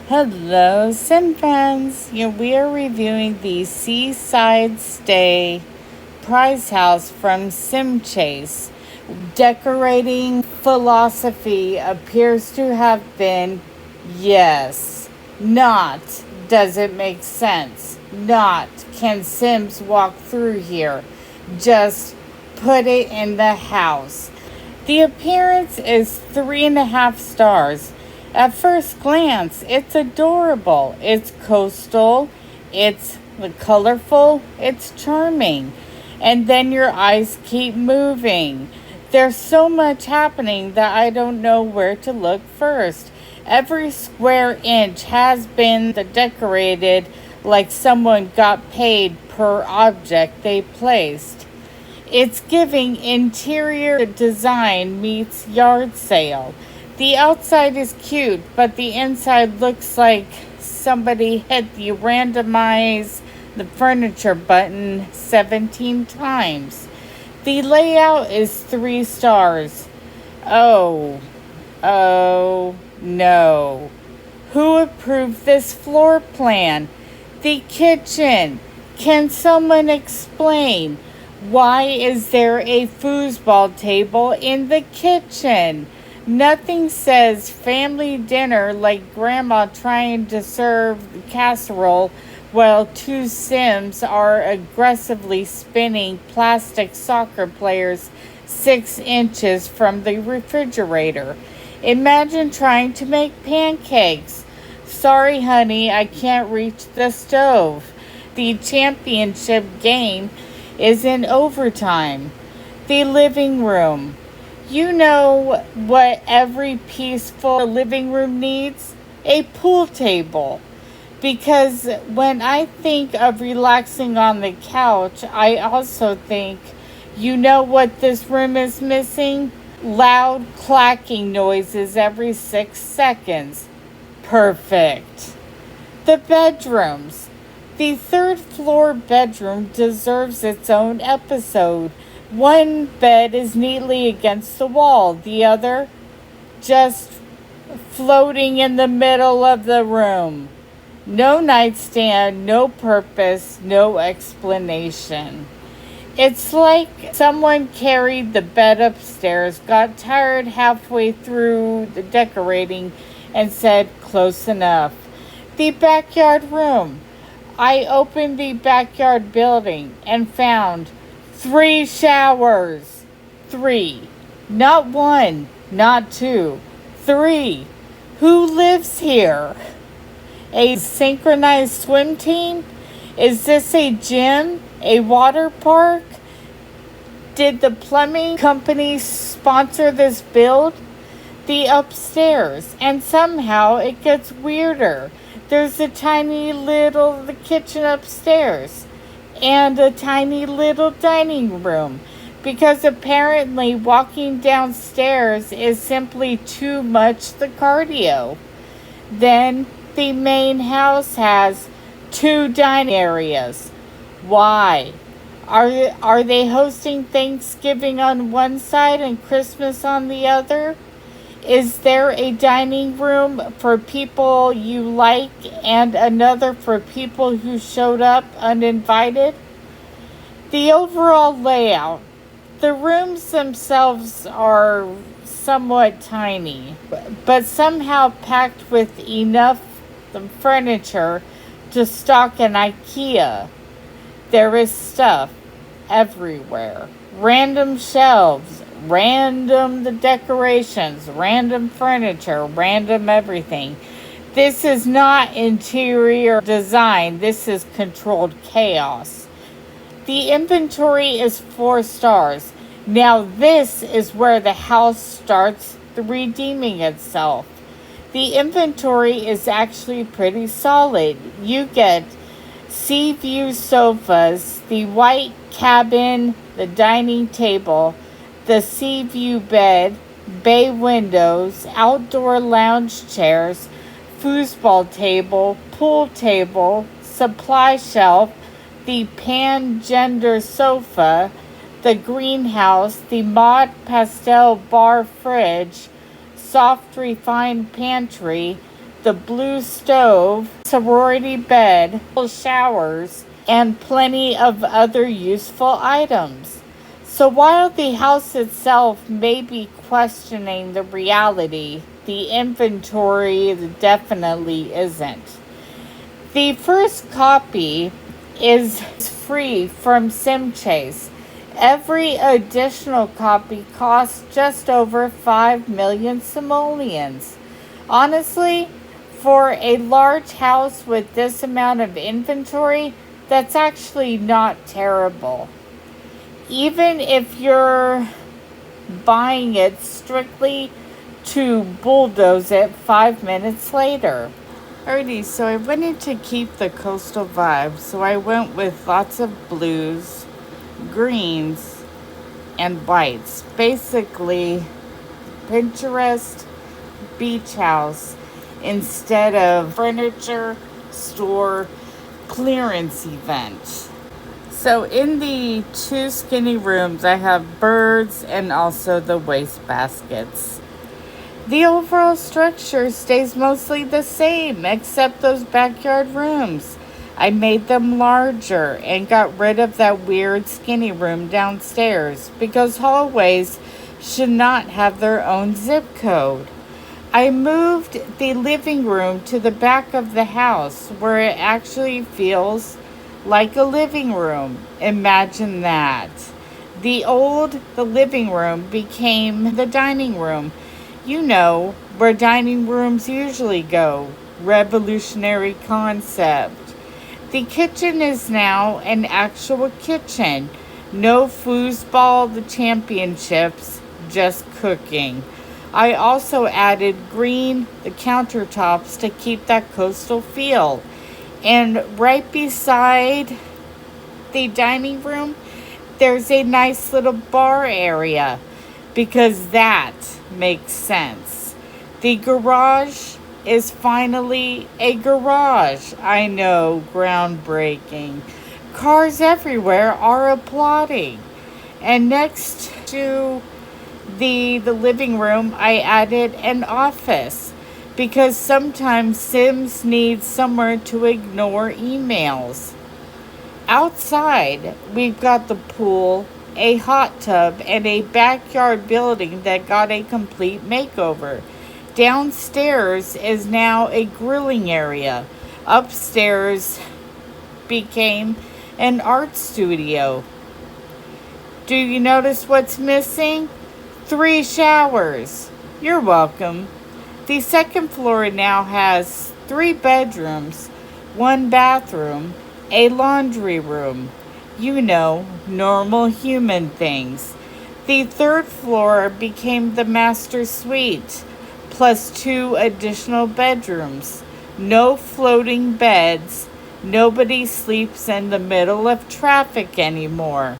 Hello, Sim friends. We are reviewing the Seaside Stay Prize House from Sim Chase. Decorating philosophy appears to have been yes, not does it make sense, not can Sims walk through here, just put it in the house. The appearance is 3.5 stars. At first glance, it's adorable, it's coastal, it's colorful, it's charming. And then your eyes keep moving. There's so much happening that I don't know where to look first. Every square inch has been decorated like someone got paid per object they placed. It's giving interior design meets yard sale. The outside is cute, but the inside looks like somebody hit the randomize the furniture button 17 times. The layout is 3 stars. Oh, no. Who approved this floor plan? The kitchen. Can someone explain? Why is there a foosball table in the kitchen? Nothing says family dinner like grandma trying to serve casserole while two Sims are aggressively spinning plastic soccer players 6 inches from the refrigerator. Imagine trying to make pancakes. Sorry, honey, I can't reach the stove. The championship game is in overtime. The living room. You know what every peaceful living room needs? A pool table. Because when I think of relaxing on the couch, I also think, you know what this room is missing? Loud clacking noises every 6 seconds. Perfect. The bedrooms. The third floor bedroom deserves its own episode. One bed is neatly against the wall, the other just floating in the middle of the room. No nightstand, no purpose, no explanation. It's like someone carried the bed upstairs, got tired halfway through the decorating, and said, close enough. The backyard room. I opened the backyard building and found 3 showers. 3. Not 1, not 2. 3. Who lives here? A synchronized swim team? Is this a gym? A water park? Did the plumbing company sponsor this build? The upstairs, and somehow it gets weirder. There's a tiny little kitchen upstairs and a tiny little dining room because apparently walking downstairs is simply too much the cardio. Then the main house has 2 dining areas. Why? Are they hosting Thanksgiving on one side and Christmas on the other? Is there a dining room for people you like and another for people who showed up uninvited? The overall layout. The rooms themselves are somewhat tiny, but somehow packed with enough furniture to stock an IKEA. There is stuff everywhere. Random shelves, random the decorations, random furniture, random everything. This is not interior design. This is controlled chaos. The inventory is 4 stars. Now this is where the house starts redeeming itself. The inventory is actually pretty solid. You get sea view sofas, the white cabin, the dining table, the sea view bed, bay windows, outdoor lounge chairs, foosball table, pool table, supply shelf, the pan-gender sofa, the greenhouse, the mod pastel bar fridge, soft refined pantry, the blue stove, sorority bed, showers, and plenty of other useful items. So while the house itself may be questioning the reality, the inventory definitely isn't. The first copy is free from SimChase. Every additional copy costs just over 5 million simoleons. Honestly, for a large house with this amount of inventory, that's actually not terrible. Even if you're buying it strictly to bulldoze it 5 minutes later. Alrighty, so I wanted to keep the coastal vibe, so I went with lots of blues, greens, and whites. Basically, Pinterest beach house instead of furniture store clearance event. So in the 2 skinny rooms, I have birds and also the waste baskets. The overall structure stays mostly the same, except those backyard rooms. I made them larger and got rid of that weird skinny room downstairs because hallways should not have their own zip code. I moved the living room to the back of the house where it actually feels like a living room. Imagine that. The living room became the dining room. You know, where dining rooms usually go. Revolutionary concept. The kitchen is now an actual kitchen. No foosball the championships, just cooking. I also added green the countertops to keep that coastal feel. And right beside the dining room, there's a nice little bar area because that makes sense. The garage is finally a garage. I know, groundbreaking. Cars everywhere are applauding. And next to the living room, I added an office because sometimes Sims need somewhere to ignore emails. Outside, we've got the pool, a hot tub, and a backyard building that got a complete makeover. Downstairs is now a grilling area. Upstairs became an art studio. Do you notice what's missing? 3 showers. You're welcome. The second floor now has 3 bedrooms, 1 bathroom, a laundry room. You know, normal human things. The third floor became the master suite, plus 2 additional bedrooms. No floating beds. Nobody sleeps in the middle of traffic anymore.